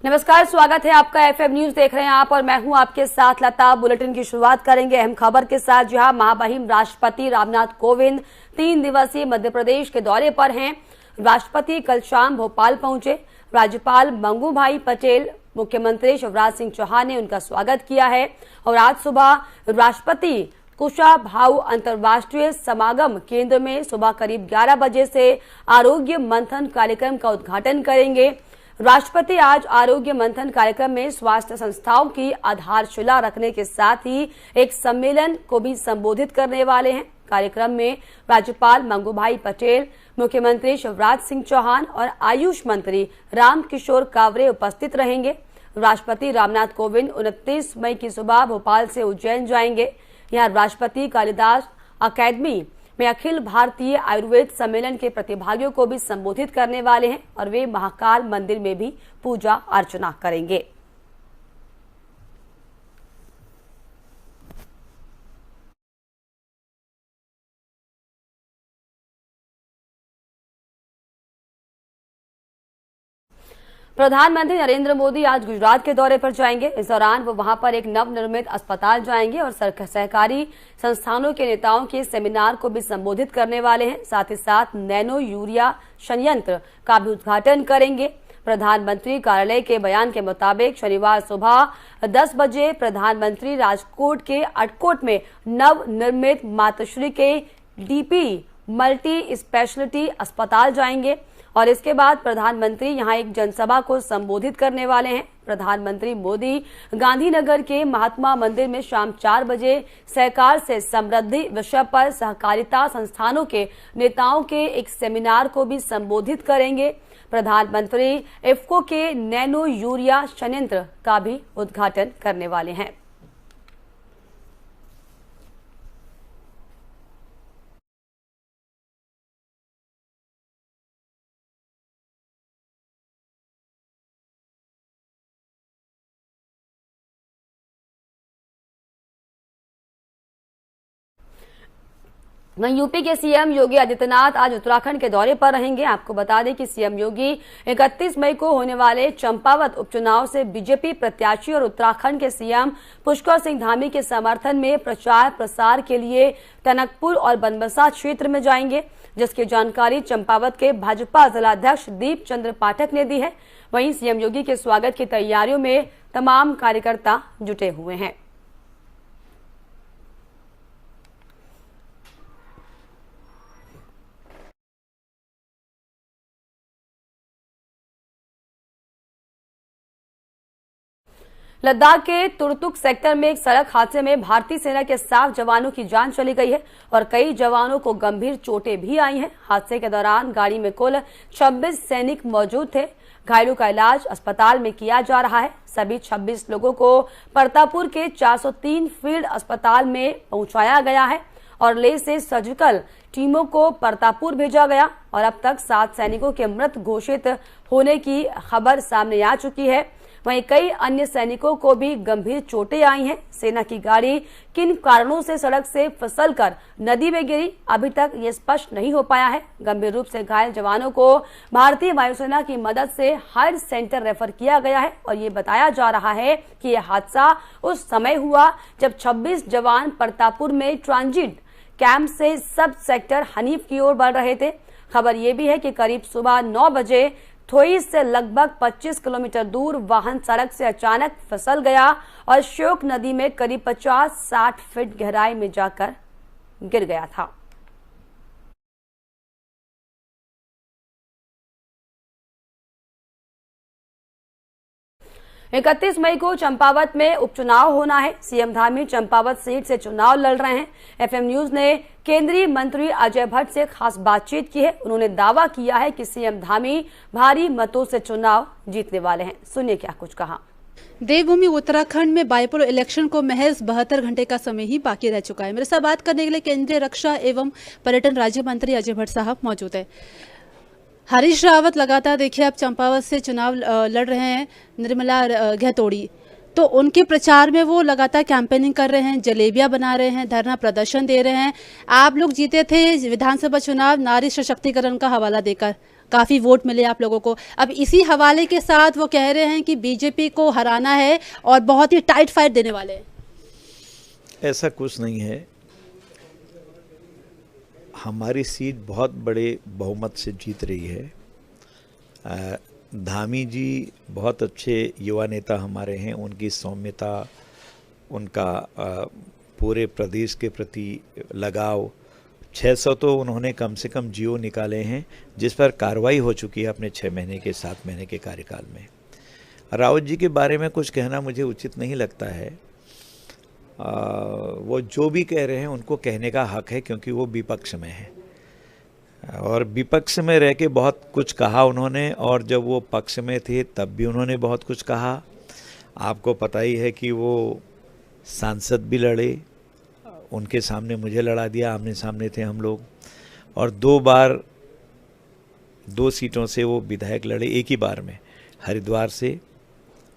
नमस्कार, स्वागत है आपका। एफएम न्यूज देख रहे हैं आप और मैं हूं आपके साथ लता। बुलेटिन की शुरुआत करेंगे अहम खबर के साथ। जहां महामहिम राष्ट्रपति रामनाथ कोविंद 3 दिवसीय मध्य प्रदेश के दौरे पर हैं। राष्ट्रपति कल शाम भोपाल पहुंचे। राज्यपाल मंगू भाई पटेल, मुख्यमंत्री शिवराज सिंह चौहान ने उनका स्वागत किया है और आज सुबह राष्ट्रपति कुशाभाऊ अंतर्राष्ट्रीय समागम केंद्र में सुबह करीब 11 बजे से आरोग्य मंथन कार्यक्रम का उद्घाटन करेंगे। राष्ट्रपति आज आरोग्य मंथन कार्यक्रम में स्वास्थ्य संस्थाओं की आधारशिला रखने के साथ ही एक सम्मेलन को भी संबोधित करने वाले हैं। कार्यक्रम में राज्यपाल मंगू भाई पटेल, मुख्यमंत्री शिवराज सिंह चौहान और आयुष मंत्री रामकिशोर कावरे उपस्थित रहेंगे। राष्ट्रपति रामनाथ कोविंद 29 मई की सुबह भोपाल से उज्जैन जाएंगे। यहाँ राष्ट्रपति कालिदास अकेडमी में अखिल भारतीय आयुर्वेद सम्मेलन के प्रतिभागियों को भी संबोधित करने वाले हैं और वे महाकाल मंदिर में भी पूजा अर्चना करेंगे। प्रधानमंत्री नरेंद्र मोदी आज गुजरात के दौरे पर जाएंगे। इस दौरान वो वहां पर एक नवनिर्मित अस्पताल जाएंगे और सहकारी संस्थानों के नेताओं के सेमिनार को भी संबोधित करने वाले हैं। साथ ही साथ नैनो यूरिया संयंत्र का भी उद्घाटन करेंगे। प्रधानमंत्री कार्यालय के बयान के मुताबिक शनिवार सुबह 10 बजे प्रधानमंत्री राजकोट के अटकोट में नवनिर्मित मातोश्री के डीपी मल्टी स्पेशलिटी अस्पताल जाएंगे और इसके बाद प्रधानमंत्री यहां एक जनसभा को संबोधित करने वाले हैं। प्रधानमंत्री मोदी गांधीनगर के महात्मा मंदिर में शाम 4 बजे सहकार से समृद्धि विषय पर सहकारिता संस्थानों के नेताओं के एक सेमिनार को भी संबोधित करेंगे। प्रधानमंत्री इफ्को के नैनो यूरिया संयंत्र का भी उद्घाटन करने वाले हैं। वहीं यूपी के सीएम योगी आदित्यनाथ आज उत्तराखंड के दौरे पर रहेंगे। आपको बता दें कि सीएम योगी 31 मई को होने वाले चंपावत उपचुनाव से बीजेपी प्रत्याशी और उत्तराखंड के सीएम पुष्कर सिंह धामी के समर्थन में प्रचार प्रसार के लिए टनकपुर और बनबसा क्षेत्र में जाएंगे, जिसकी जानकारी चंपावत के भाजपा जिलाध्यक्ष दीप चंद्र पाठक ने दी है। वहीं सीएम योगी के स्वागत की तैयारियों में तमाम कार्यकर्ता जुटे हुए हैं। 'लद्दाख के तुरतुक सेक्टर में एक सड़क हादसे में भारतीय सेना के 7 जवानों की जान चली गई है और कई जवानों को गंभीर चोटें भी आई हैं। हादसे के दौरान गाड़ी में कुल 26 सैनिक मौजूद थे। घायलों का इलाज अस्पताल में किया जा रहा है। सभी 26 लोगों को परतापुर के 403 फील्ड अस्पताल में पहुंचाया गया है और लेह से सर्जिकल टीमों को परतापुर भेजा गया और अब तक 7 सैनिकों के मृत घोषित होने की खबर सामने आ चुकी है। वहीं कई अन्य सैनिकों को भी गंभीर चोटें आई हैं। सेना की गाड़ी किन कारणों से सड़क से फिसलकर नदी में गिरी, अभी तक ये स्पष्ट नहीं हो पाया है। गंभीर रूप से घायल जवानों को भारतीय वायुसेना की मदद से हायर सेंटर रेफर किया गया है और ये बताया जा रहा है कि यह हादसा उस समय हुआ जब 26 जवान परतापुर में ट्रांजिट कैंप से सब सेक्टर हनीफ की ओर बढ़ रहे थे। खबर ये भी है कि करीब सुबह 9 बजे थोई से लगभग 25 किलोमीटर दूर वाहन सड़क से अचानक फिसल गया और श्योक नदी में करीब 50-60 फीट गहराई में जाकर गिर गया था। इकतीस मई को चंपावत में उपचुनाव होना है। सीएम धामी चंपावत सीट से चुनाव लड़ रहे हैं। एफएम न्यूज ने केंद्रीय मंत्री अजय भट्ट से खास बातचीत की है। उन्होंने दावा किया है कि सीएम धामी भारी मतों से चुनाव जीतने वाले हैं। सुनिए क्या कुछ कहा। देवभूमि उत्तराखंड में बाईपोल इलेक्शन को महज 72 घंटे का समय ही बाकी रह चुका है। मेरे साथ बात करने के लिए केंद्रीय रक्षा एवं पर्यटन राज्य मंत्री अजय भट्ट साहब मौजूद है। हरीश रावत लगातार देखिए आप चंपावत से चुनाव लड़ रहे हैं, निर्मला घैतोड़ी, तो उनके प्रचार में वो लगातार कैंपेनिंग कर रहे हैं, जलेबियां बना रहे हैं, धरना प्रदर्शन दे रहे हैं। आप लोग जीते थे विधानसभा चुनाव नारी सशक्तिकरण का हवाला देकर, काफ़ी वोट मिले आप लोगों को। अब इसी हवाले के साथ वो कह रहे हैं कि बीजेपी को हराना है और बहुत ही टाइट फाइट देने वाले हैं। ऐसा कुछ नहीं है। हमारी सीट बहुत बड़े बहुमत से जीत रही है। धामी जी बहुत अच्छे युवा नेता हमारे हैं। उनकी सौम्यता, उनका पूरे प्रदेश के प्रति लगाव, 600 तो उन्होंने कम से कम जीओ निकाले हैं जिस पर कार्रवाई हो चुकी है अपने 6 महीने के 7 महीने के कार्यकाल में। रावत जी के बारे में कुछ कहना मुझे उचित नहीं लगता है। वो जो भी कह रहे हैं उनको कहने का हक है क्योंकि वो विपक्ष में है और विपक्ष में रह के बहुत कुछ कहा उन्होंने, और जब वो पक्ष में थे तब भी उन्होंने बहुत कुछ कहा। आपको पता ही है कि वो सांसद भी लड़े, उनके सामने मुझे लड़ा दिया, आमने सामने थे हम लोग, और 2 बार 2 सीटों से वो विधायक लड़े एक ही बार में, हरिद्वार से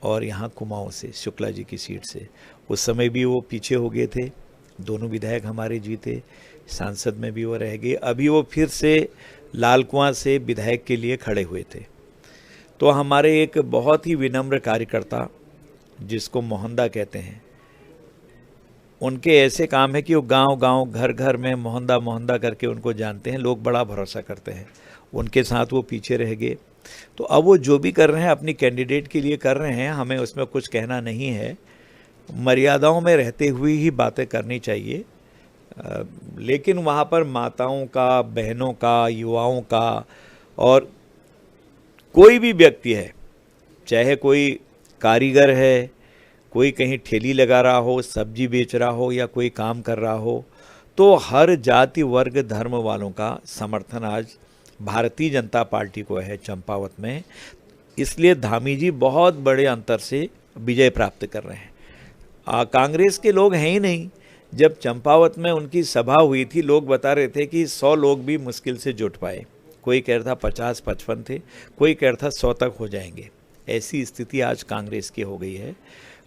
और यहाँ कुमाऊं से, शुक्ला जी की सीट से। उस समय भी वो पीछे हो गए थे, दोनों विधायक हमारे जीते, सांसद में भी वो रह गए। अभी वो फिर से लाल कुआं से विधायक के लिए खड़े हुए थे। तो हमारे एक बहुत ही विनम्र कार्यकर्ता जिसको मोहनदा कहते हैं, उनके ऐसे काम है कि वो गांव-गांव, घर-घर में मोहनदा करके उनको जानते हैं, लोग बड़ा भरोसा करते हैं। उनके साथ वो पीछे रह गए। तो अब वो जो भी कर रहे हैं अपनी कैंडिडेट के लिए कर रहे हैं, हमें उसमें कुछ कहना नहीं है। मर्यादाओं में रहते हुए ही बातें करनी चाहिए, लेकिन वहाँ पर माताओं का, बहनों का, युवाओं का और कोई भी व्यक्ति है, चाहे कोई कारीगर है, कोई कहीं ठेली लगा रहा हो, सब्जी बेच रहा हो या कोई काम कर रहा हो, तो हर जाति वर्ग धर्म वालों का समर्थन आज भारतीय जनता पार्टी को है चंपावत में। इसलिए धामी जी बहुत बड़े अंतर से विजय प्राप्त कर रहे हैं। कांग्रेस के लोग हैं ही नहीं। जब चंपावत में उनकी सभा हुई थी, लोग बता रहे थे कि 100 लोग भी मुश्किल से जुट पाए। कोई कह रहा था 50-55 थे, कोई कह रहा था 100 तक हो जाएंगे। ऐसी स्थिति आज कांग्रेस की हो गई है।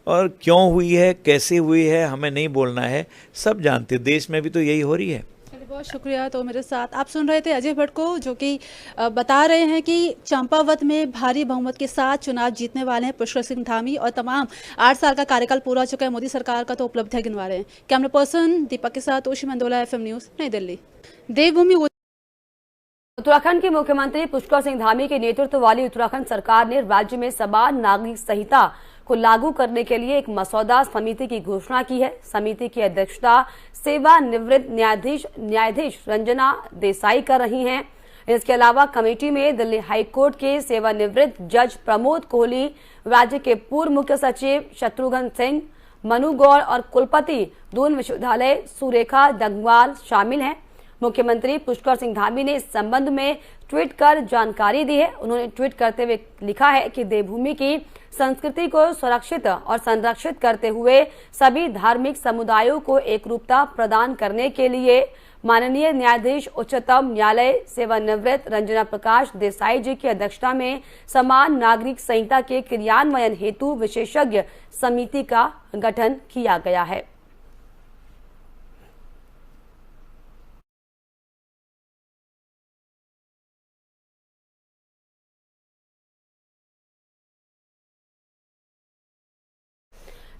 और क्यों हुई है, कैसे हुई है, हमें नहीं बोलना है, सब जानते। देश में भी तो यही हो रही है। बहुत शुक्रिया। तो मेरे साथ आप सुन रहे थे अजय भट्ट को, जो कि बता रहे हैं कि चंपावत में भारी बहुमत के साथ चुनाव जीतने वाले हैं पुष्कर सिंह धामी, और तमाम 8 साल का कार्यकाल पूरा हो चुका है मोदी सरकार का, तो उपलब्धियां गिनवा रहे हैं। कैमरा पर्सन दीपक के साथ ओशी मंदोला, FM न्यूज़, नई दिल्ली। देवभूमि उत्तराखंड के मुख्यमंत्री पुष्कर सिंह धामी के नेतृत्व वाली उत्तराखंड सरकार ने राज्य में समान नागरिक संहिता को लागू करने के लिए एक मसौदा समिति की घोषणा की है। समिति की अध्यक्षता सेवानिवृत्त न्यायाधीश रंजना देसाई कर रही हैं। इसके अलावा कमेटी में दिल्ली हाईकोर्ट के सेवानिवृत्त जज प्रमोद कोहली, राज्य के पूर्व मुख्य सचिव शत्रुघ्न सिंह, मनु गौर और कुलपति दून विश्वविद्यालय सुरेखा डंगवाल शामिल हैं। मुख्यमंत्री पुष्कर सिंह धामी ने इस संबंध में ट्वीट कर जानकारी दी है। उन्होंने ट्वीट करते हुए लिखा है कि देवभूमि की संस्कृति को सुरक्षित और संरक्षित करते हुए सभी धार्मिक समुदायों को एकरूपता प्रदान करने के लिए माननीय न्यायाधीश उच्चतम न्यायालय सेवानिवृत्त रंजना प्रकाश देसाई जी की अध्यक्षता में समान नागरिक संहिता के क्रियान्वयन हेतु विशेषज्ञ समिति का गठन किया गया है।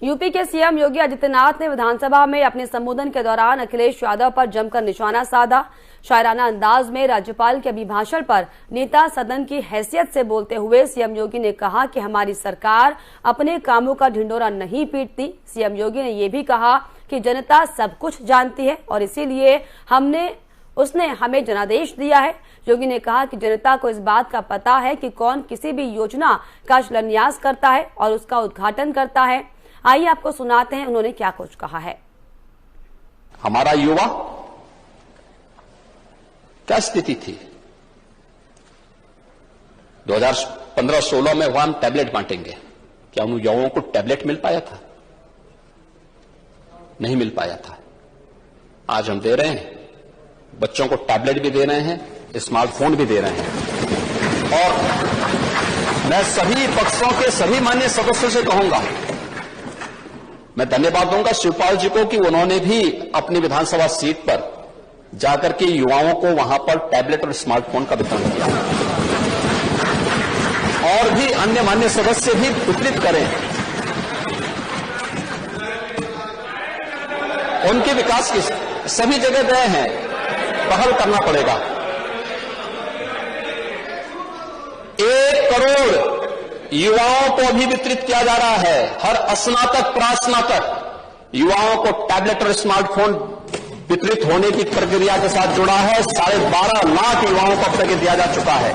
यूपी के सीएम योगी आदित्यनाथ ने विधानसभा में अपने संबोधन के दौरान अखिलेश यादव पर जमकर निशाना साधा। शायराना अंदाज में राज्यपाल के अभिभाषण पर नेता सदन की हैसियत से बोलते हुए सीएम योगी ने कहा कि हमारी सरकार अपने कामों का ढिंढोरा नहीं पीटती। सीएम योगी ने ये भी कहा कि जनता सब कुछ जानती है और इसीलिए उसने हमें जनादेश दिया है। योगी ने कहा कि जनता को इस बात का पता है कि कौन किसी भी योजना का शिलान्यास करता है और उसका उद्घाटन करता है। आइए आपको सुनाते हैं उन्होंने क्या कुछ कहा है। हमारा युवा क्या स्थिति थी 2015-16 में वहां हम टैबलेट बांटेंगे, क्या उन युवाओं को टैबलेट मिल पाया था? नहीं मिल पाया था। आज हम दे रहे हैं, बच्चों को टैबलेट भी दे रहे हैं, स्मार्टफोन भी दे रहे हैं। और मैं सभी पक्षों के सभी माननीय सदस्यों से कहूंगा, मैं धन्यवाद दूंगा शिवपाल जी को कि उन्होंने भी अपनी विधानसभा सीट पर जाकर के युवाओं को वहां पर टैबलेट और स्मार्टफोन का वितरण किया। और भी अन्य मान्य सदस्य भी वितरित करें। उनके विकास की सभी जगह गए हैं, पहल करना पड़ेगा। 1 करोड़ युवाओं को अभी वितरित किया जा रहा है। हर स्नातक प्रास्नातक युवाओं को टैबलेट और स्मार्टफोन वितरित होने की प्रक्रिया के साथ जुड़ा है। 12.5 लाख युवाओं को अब तक दिया जा चुका है।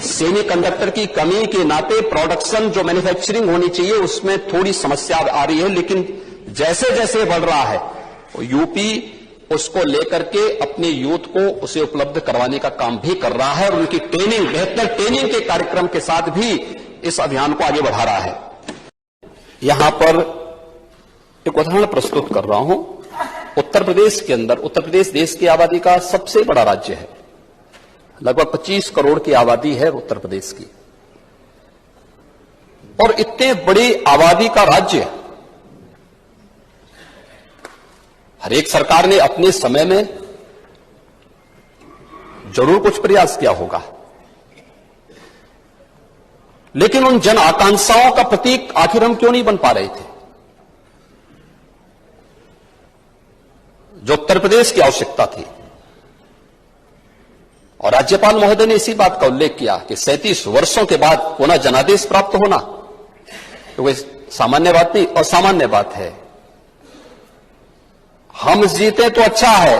सेमीकंडक्टर की कमी के नाते प्रोडक्शन जो मैन्युफैक्चरिंग होनी चाहिए उसमें थोड़ी समस्या आ रही है, लेकिन जैसे जैसे बढ़ रहा है यूपी उसको लेकर के अपने यूथ को उसे उपलब्ध करवाने का काम भी कर रहा है और उनकी ट्रेनिंग, बेहतर ट्रेनिंग के कार्यक्रम के साथ भी इस अभियान को आगे बढ़ा रहा है। यहां पर एक उदाहरण प्रस्तुत कर रहा हूं। उत्तर प्रदेश के अंदर, उत्तर प्रदेश देश की आबादी का सबसे बड़ा राज्य है। लगभग 25 करोड़ की आबादी है उत्तर प्रदेश की, और इतने बड़ी आबादी का राज्य हर एक सरकार ने अपने समय में जरूर कुछ प्रयास किया होगा, लेकिन उन जन आकांक्षाओं का प्रतीक आखिर हम क्यों नहीं बन पा रहे थे जो उत्तर प्रदेश की आवश्यकता थी। और राज्यपाल महोदय ने इसी बात का उल्लेख किया कि 37 वर्षों के बाद पुनः जनादेश प्राप्त होना तो वह सामान्य बात नहीं, असामान्य बात है। हम जीते तो अच्छा है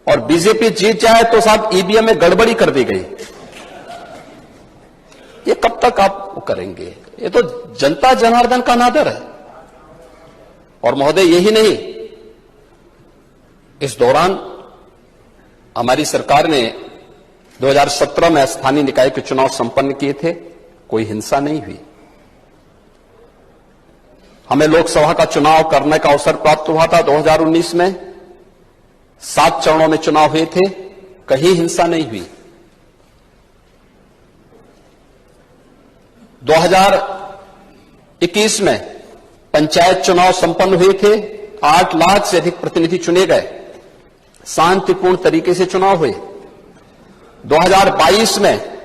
और बीजेपी जीत जाए तो साहब ईवीएम में गड़बड़ी कर दी गई। ये कब तक आप करेंगे? ये तो जनता जनार्दन का अनादर है। और महोदय यही नहीं, इस दौरान हमारी सरकार ने 2017 में स्थानीय निकाय के चुनाव संपन्न किए थे, कोई हिंसा नहीं हुई। हमें लोकसभा का चुनाव करने का अवसर प्राप्त हुआ था 2019 में, 7 चरणों में चुनाव हुए थे, कहीं हिंसा नहीं हुई। 2021 में पंचायत चुनाव संपन्न हुए थे, 8 लाख से अधिक प्रतिनिधि चुने गए, शांतिपूर्ण तरीके से चुनाव हुए। 2022 में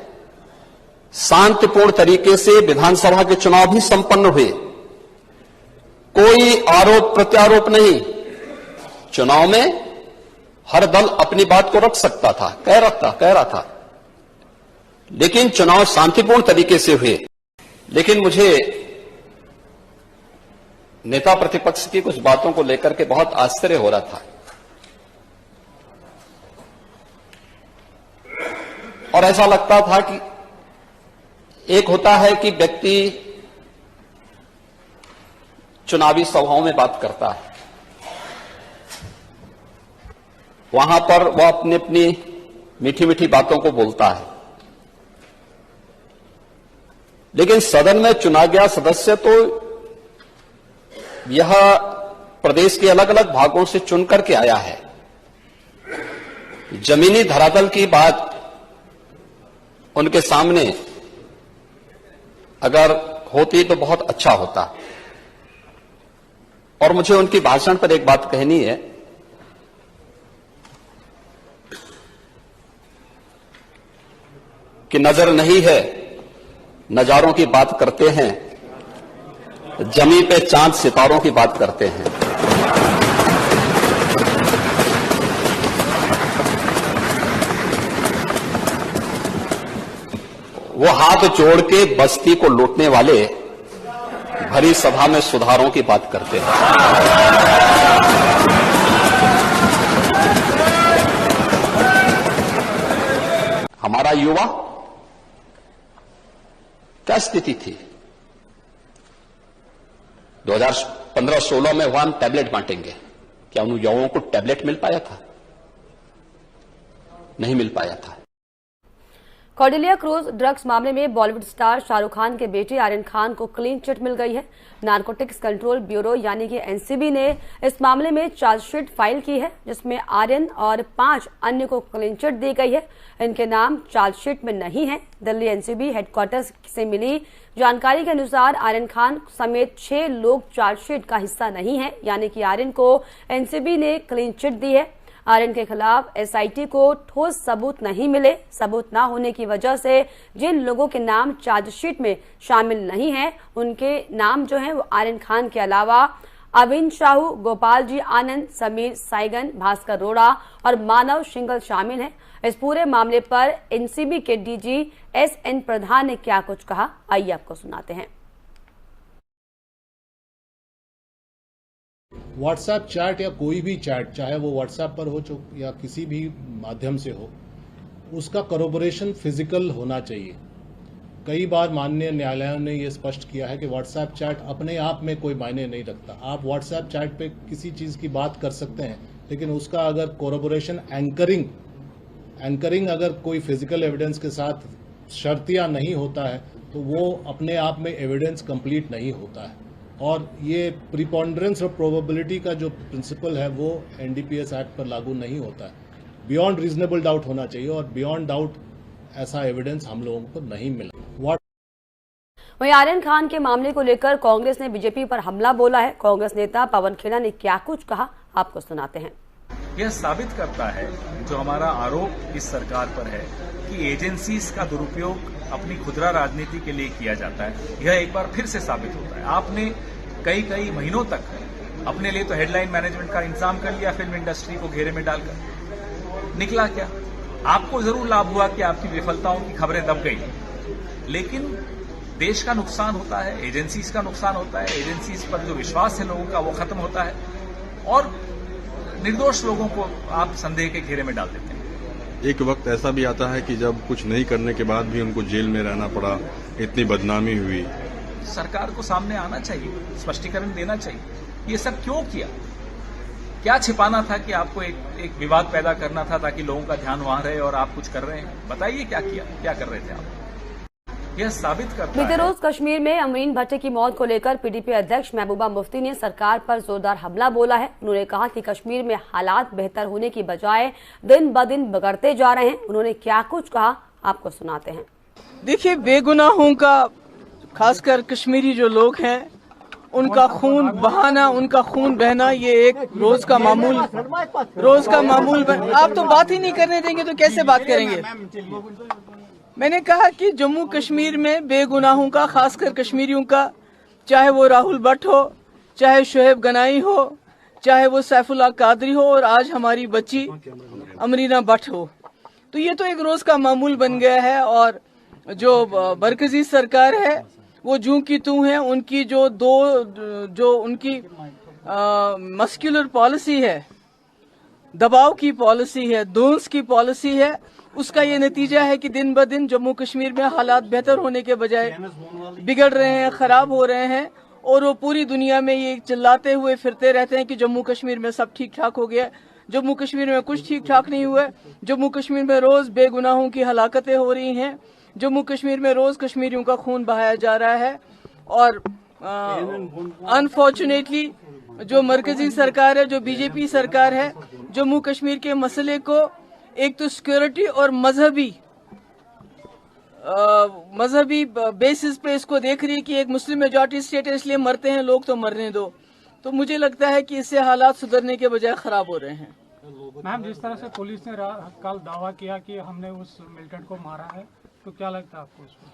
शांतिपूर्ण तरीके से विधानसभा के चुनाव भी संपन्न हुए, कोई आरोप प्रत्यारोप नहीं। चुनाव में हर दल अपनी बात को रख सकता था, कह रहा था, लेकिन चुनाव शांतिपूर्ण तरीके से हुए। लेकिन मुझे नेता प्रतिपक्ष की कुछ बातों को लेकर के बहुत आश्चर्य हो रहा था, और ऐसा लगता था कि एक होता है कि व्यक्ति चुनावी सभाओं में बात करता है, वहां पर वह अपनी अपनी मीठी मीठी बातों को बोलता है, लेकिन सदन में चुना गया सदस्य तो यह प्रदेश के अलग अलग भागों से चुन करके आया है। जमीनी धरातल की बात उनके सामने अगर होती तो बहुत अच्छा होता। और मुझे उनकी भाषण पर एक बात कहनी है कि नजर नहीं है, नजारों की बात करते हैं, जमीन पे चांद सितारों की बात करते हैं। वो हाथ जोड़ के बस्ती को लूटने वाले भरी सभा में सुधारों की बात करते हैं। हमारा युवा क्या स्थिति थी? 2015-16 में हुआ हम टैबलेट बांटेंगे, क्या उन युवाओं को टैबलेट मिल पाया था? नहीं मिल पाया था। कौडिल्या क्रूज ड्रग्स मामले में बॉलीवुड स्टार शाहरुख खान के बेटे आर्यन खान को क्लीन चिट मिल गई है। नारकोटिक्स कंट्रोल ब्यूरो यानी कि एनसीबी ने इस मामले में चार्जशीट फाइल की है, जिसमें आर्यन और 5 अन्य को क्लीन चिट दी गई है। इनके नाम चार्जशीट में नहीं है। दिल्ली एनसीबी हेडक्वार्टर्स से मिली जानकारी के अनुसार आर्यन खान समेत 6 लोग चार्जशीट का हिस्सा नहीं है, यानी कि आर्यन को एनसीबी ने क्लीन चिट दी है। आर्यन के खिलाफ एसआईटी को ठोस सबूत नहीं मिले। सबूत न होने की वजह से जिन लोगों के नाम चार्जशीट में शामिल नहीं हैं, उनके नाम जो हैं वो आर्यन खान के अलावा अविन साहू, गोपाल जी आनंद, समीर साइगन, भास्कर रोड़ा और मानव सिंगल शामिल हैं। इस पूरे मामले पर एनसीबी के डीजी एसएन प्रधान ने क्या कुछ कहा, आइए आपको सुनाते हैं। व्हाट्सएप चैट या कोई भी चैट, चाहे वो व्हाट्सएप पर हो या किसी भी माध्यम से हो, उसका कॉरपोरेशन फिजिकल होना चाहिए। कई बार माननीय न्यायालयों ने यह स्पष्ट किया है कि व्हाट्सएप चैट अपने आप में कोई मायने नहीं रखता। आप व्हाट्सएप चैट पे किसी चीज़ की बात कर सकते हैं, लेकिन उसका अगर कॉरपोरेशन एंकरिंग अगर कोई फिजिकल एविडेंस के साथ शर्तिया नहीं होता है तो वो अपने आप में एविडेंस कंप्लीट नहीं होता है। और ये प्रीपोंडरेंस और प्रोबेबिलिटी का जो प्रिंसिपल है वो एनडीपीएस एक्ट पर लागू नहीं होता है। बियॉन्ड रीजनेबल डाउट होना चाहिए और बियॉन्ड डाउट ऐसा एविडेंस हम लोगों को नहीं मिला। वहीं आर्यन खान के मामले को लेकर कांग्रेस ने बीजेपी पर हमला बोला है। कांग्रेस नेता पवन खेड़ा ने क्या कुछ कहा, आपको सुनाते हैं। यह साबित करता है जो हमारा आरोप इस सरकार पर है कि एजेंसीज का दुरुपयोग अपनी खुदरा राजनीति के लिए किया जाता है। यह एक बार फिर से साबित होता है। आपने कई महीनों तक अपने लिए तो हेडलाइन मैनेजमेंट का इंतजाम कर लिया, फिल्म इंडस्ट्री को घेरे में डालकर। निकला क्या? आपको जरूर लाभ हुआ कि आपकी विफलताओं की खबरें दब गई, लेकिन देश का नुकसान होता है, एजेंसीज का नुकसान होता है, एजेंसीज पर जो विश्वास है लोगों का वो खत्म होता है और निर्दोष लोगों को आप संदेह के घेरे में डाल देते हैं। एक वक्त ऐसा भी आता है कि जब कुछ नहीं करने के बाद भी उनको जेल में रहना पड़ा, इतनी बदनामी हुई। सरकार को सामने आना चाहिए, स्पष्टीकरण देना चाहिए, ये सब क्यों किया, क्या छिपाना था कि आपको एक विवाद पैदा करना था ताकि लोगों का ध्यान वहां रहे और आप कुछ कर रहे हैं। बताइए क्या किया, क्या कर रहे थे आप? यह साबित करता है। बीते रोज कश्मीर में अमरीन भट्टी की मौत को लेकर पीडीपी अध्यक्ष महबूबा मुफ्ती ने सरकार पर जोरदार हमला बोला है। उन्होंने कहा कि कश्मीर में हालात बेहतर होने की बजाय दिन ब दिन बिगड़ते जा रहे हैं। उन्होंने क्या कुछ कहा, आपको सुनाते हैं। देखिए, बेगुनाहों का, खासकर कश्मीरी जो लोग हैं, उनका खून बहाना, उनका खून बहना, ये एक रोज का मामूल आप तो बात ही नहीं करने देंगे तो कैसे बात करेंगे? मैंने कहा कि जम्मू कश्मीर में बेगुनाहों का, खासकर कश्मीरियों का, चाहे वो राहुल भट्ट हो, चाहे शोएब गनाई हो, चाहे वो सैफुल्लाह कादरी हो और आज हमारी बच्ची अमरीना भट्ट हो, तो ये तो एक रोज का मामूल बन गया है। और जो मरकजी सरकार है वो जूं की तूं है। उनकी जो उनकी मस्कुलर पॉलिसी है, दबाव की पॉलिसी है, दोंस की पॉलिसी है, उसका ये नतीजा है कि दिन ब दिन जम्मू कश्मीर में हालात बेहतर होने के बजाय बिगड़ रहे हैं, खराब हो रहे हैं। और वो पूरी दुनिया में ये चिल्लाते हुए फिरते रहते हैं कि जम्मू कश्मीर में सब ठीक ठाक हो गया। जम्मू कश्मीर में कुछ ठीक ठाक नहीं हुआ। जम्मू कश्मीर में रोज बेगुनाहों की हलाकतें हो रही हैं। जम्मू कश्मीर में रोज कश्मीरियों का खून बहाया जा रहा है। और अनफॉर्चुनेटली जो मरकजी सरकार है, जो बीजेपी सरकार है, जम्मू कश्मीर के मसले को एक तो सिक्योरिटी और मजहबी बेसिस पे इसको देख रही है कि एक मुस्लिम मेजॉरिटी स्टेट है इसलिए मरते हैं लोग तो मरने दो। तो मुझे लगता है कि इससे हालात सुधरने के बजाय खराब हो रहे हैं। मैम, जिस तरह से पुलिस ने कल दावा किया कि हमने उस मिलिटेंट को मारा है, तो क्या लगता है आपको इसमें?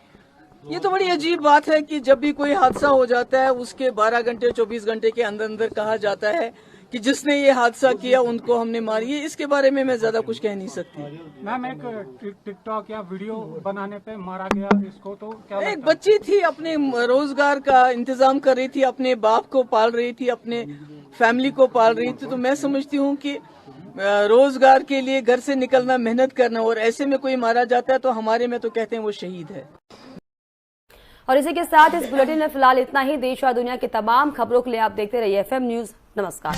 ये तो बड़ी अजीब बात है कि जब भी कोई हादसा हो जाता है उसके 12 घंटे 24 घंटे के अंदर कहा जाता है कि जिसने ये हादसा किया उनको हमने मारी। इसके बारे में मैं ज्यादा कुछ कह नहीं सकती। मैम, एक टिकटॉक या वीडियो बनाने पे मारा गया इसको, तो क्या एक बच्ची थी, अपने रोजगार का इंतजाम कर रही थी, अपने बाप को पाल रही थी, अपने फैमिली को पाल रही थी। तो मैं समझती हूँ कि रोजगार के लिए घर से निकलना, मेहनत करना, और ऐसे में कोई मारा जाता है तो हमारे में तो कहते हैं वो शहीद है। और इसी के साथ इस बुलेटिन में फिलहाल इतना ही। देश और दुनिया की तमाम खबरों के लिए आप देखते रहिए FM न्यूज। नमस्कार।